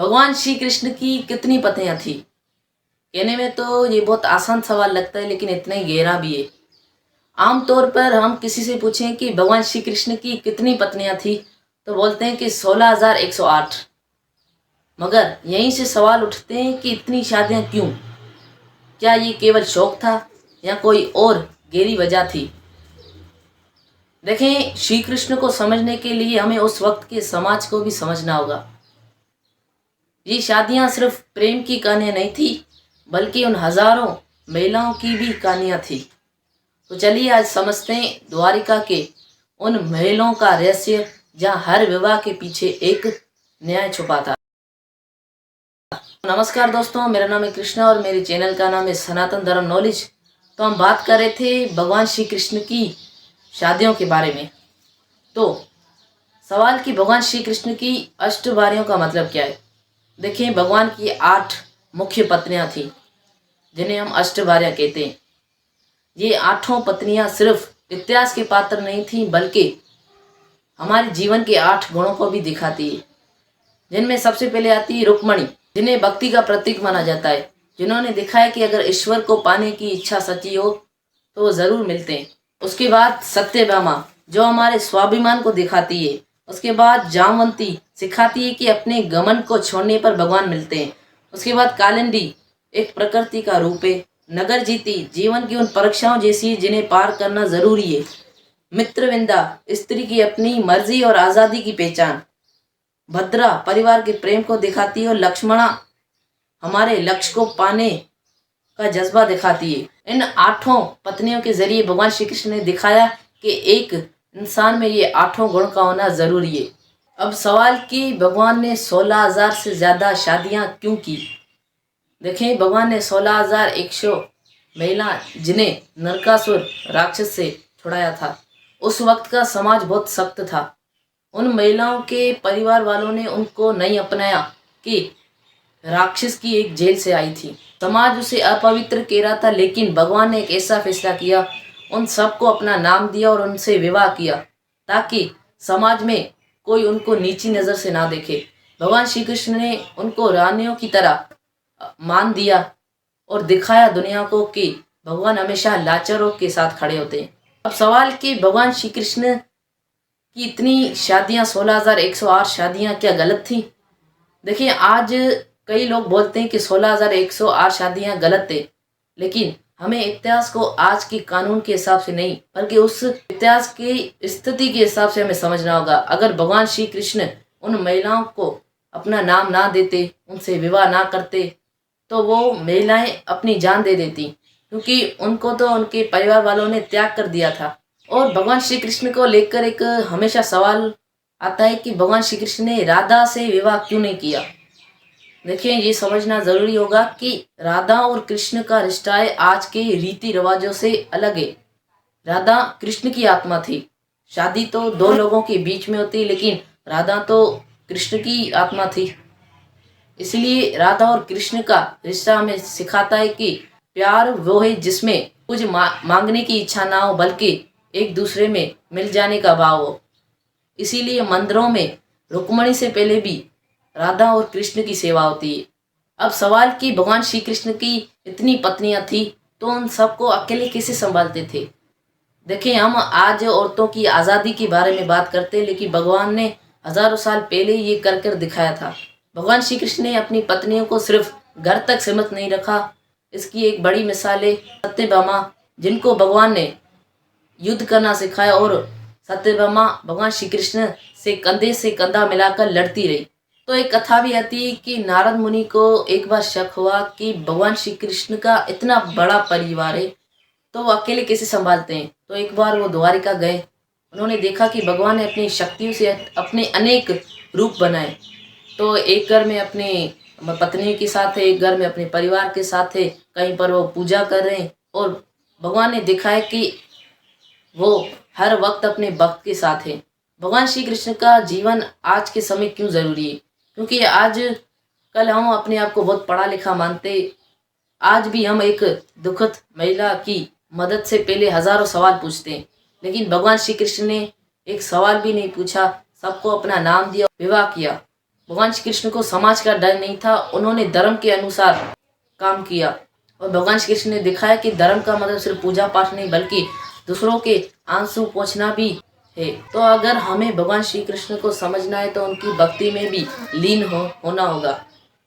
भगवान श्री कृष्ण की कितनी पत्नियां थी? कहने में तो ये बहुत आसान सवाल लगता है, लेकिन इतना ही गहरा भी है। आमतौर पर हम किसी से पूछें कि भगवान श्री कृष्ण की कितनी पत्नियां थी, तो बोलते हैं कि 16,108। मगर यहीं से सवाल उठते हैं कि इतनी शादियां क्यों? क्या ये केवल शौक था या कोई और गहरी वजह थी? देखें, श्री कृष्ण को समझने के लिए हमें उस वक्त के समाज को भी समझना होगा। ये शादियां सिर्फ प्रेम की कहानियां नहीं थी, बल्कि उन हजारों महिलाओं की भी कहानियां थी। तो चलिए आज समझते हैं द्वारिका के उन महलों का रहस्य, जहां हर विवाह के पीछे एक न्याय छुपा था। नमस्कार दोस्तों, मेरा नाम है कृष्णा और मेरे चैनल का नाम है सनातन धर्म नॉलेज। तो हम बात कर रहे थे भगवान श्री कृष्ण की शादियों के बारे में। तो सवाल कि भगवान श्री कृष्ण की अष्टभार्यों का मतलब क्या है। देखिए, भगवान की 8 मुख्य पत्नियां थी, जिन्हें हम अष्टभार्या कहते हैं। ये 8 पत्नियां सिर्फ इतिहास के पात्र नहीं थी, बल्कि हमारे जीवन के 8 गुणों को भी दिखाती है। जिनमें सबसे पहले आती है रुक्मणी, जिन्हें भक्ति का प्रतीक माना जाता है, जिन्होंने दिखाया कि अगर ईश्वर को पाने की इच्छा सच्ची हो तो वो जरूर मिलते हैं। उसके बाद सत्यभामा, जो हमारे स्वाभिमान को दिखाती है। उसके बाद जामवंती, सिखाती है कि अपने गमन को छोड़ने पर भगवान मिलते हैं। उसके बाद कालिंदी, एक प्रकृति का रूप है। नगर जीती, जीवन की उन परीक्षाओं जैसी जिन्हें पार करना जरूरी है। मित्रविंदा, स्त्री की अपनी मर्जी और आजादी की पहचान। भद्रा, परिवार के प्रेम को दिखाती है। और लक्ष्मणा, हमारे लक्ष्य को पाने का जज्बा दिखाती है। इन 8 पत्नियों के जरिए भगवान श्री कृष्ण ने दिखाया कि एक इंसान में ये 8 गुण का होना जरूरी है। अब सवाल कि भगवान ने 16,000 से ज्यादा शादियां क्यों की। देखें, भगवान ने 16,100 महिला, जिन्हें नरकासुर राक्षस से छुड़ाया था। उस वक्त का समाज बहुत सख्त था। उन महिलाओं के परिवार वालों ने उनको नहीं अपनाया कि राक्षस की एक जेल से आई थी। समाज उसे अपवित्र कह रहा था, लेकिन भगवान ने एक ऐसा फैसला किया, उन सबको अपना नाम दिया और उनसे विवाह किया, ताकि समाज में कोई उनको नीची नज़र से ना देखे। भगवान श्री कृष्ण ने उनको रानियों की तरह मान दिया और दिखाया दुनिया को कि भगवान हमेशा लाचारों के साथ खड़े होते हैं। अब सवाल कि भगवान श्री कृष्ण की इतनी शादियां, 16,108 शादियां क्या गलत थी? देखिए, आज कई लोग बोलते हैं कि 16,108 शादियां गलत थे, लेकिन हमें इतिहास को आज के कानून के हिसाब से नहीं, बल्कि उस इतिहास की स्थिति के हिसाब से हमें समझना होगा। अगर भगवान श्री कृष्ण उन महिलाओं को अपना नाम ना देते, उनसे विवाह ना करते, तो वो महिलाएं अपनी जान दे देती, क्योंकि उनको तो उनके परिवार वालों ने त्याग कर दिया था। और भगवान श्री कृष्ण को लेकर एक हमेशा सवाल आता है कि भगवान श्री कृष्ण ने राधा से विवाह क्यों नहीं किया। देखिए, ये समझना जरूरी होगा कि राधा और कृष्ण का रिश्ता है आज के रीति रिवाजों से अलग है। राधा कृष्ण की आत्मा थी। शादी तो 2 लोगों के बीच में होती, लेकिन राधा तो कृष्ण की आत्मा थी। इसलिए राधा और कृष्ण का रिश्ता हमें सिखाता है कि प्यार वो है जिसमें कुछ मांगने की इच्छा ना हो, बल्कि एक दूसरे में मिल जाने का भाव हो। इसीलिए मंदिरों में रुक्मणी से पहले भी राधा और कृष्ण की सेवा होती है। अब सवाल कि भगवान श्री कृष्ण की इतनी पत्नियां थी, तो उन सबको अकेले कैसे संभालते थे। देखिए, हम आज औरतों की आज़ादी के बारे में बात करते हैं, लेकिन भगवान ने हजारों साल पहले ये कर कर दिखाया था। भगवान श्री कृष्ण ने अपनी पत्नियों को सिर्फ घर तक सीमित नहीं रखा। इसकी एक बड़ी मिसाल है सत्यभामा, जिनको भगवान ने युद्ध करना सिखाया, और सत्यभामा भगवान श्री कृष्ण से कंधा मिलाकर लड़ती रही। तो एक कथा भी आती है कि नारद मुनि को एक बार शक हुआ कि भगवान श्री कृष्ण का इतना बड़ा परिवार है, तो वो अकेले कैसे संभालते हैं। तो एक बार वो द्वारिका गए। उन्होंने देखा कि भगवान ने अपनी शक्तियों से अपने अनेक रूप बनाए। तो एक घर में अपनी पत्नी के साथ है, एक घर में अपने परिवार के साथ है, कहीं पर वो पूजा कर रहे हैं। और भगवान ने दिखाया कि वो हर वक्त अपने भक्त के साथ है। भगवान श्री कृष्ण का जीवन आज के समय क्यों जरूरी है? क्योंकि आज कल हम अपने आप को बहुत पढ़ा लिखा मानते, आज भी हम एक दुखद महिला की मदद से पहले हजारों सवाल पूछते हैं, लेकिन भगवान श्री कृष्ण ने एक सवाल भी नहीं पूछा, सबको अपना नाम दिया, विवाह किया। भगवान श्री कृष्ण को समाज का डर नहीं था, उन्होंने धर्म के अनुसार काम किया। और भगवान श्री कृष्ण ने दिखाया कि धर्म का मतलब सिर्फ पूजा पाठ नहीं बल्कि दूसरों के आंसू पोंछना भी है। तो अगर हमें भगवान श्री कृष्ण को समझना है तो उनकी भक्ति में भी लीन होना होगा,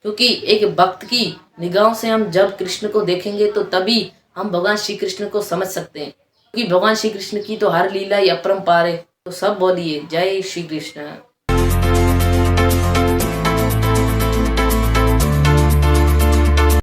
क्योंकि एक भक्त की निगाहों से हम जब कृष्ण को देखेंगे तो तभी हम भगवान श्री कृष्ण को समझ सकते हैं, क्योंकि भगवान श्री कृष्ण की तो हर लीला ही अपरंपार है। तो सब बोलिए जय श्री कृष्ण।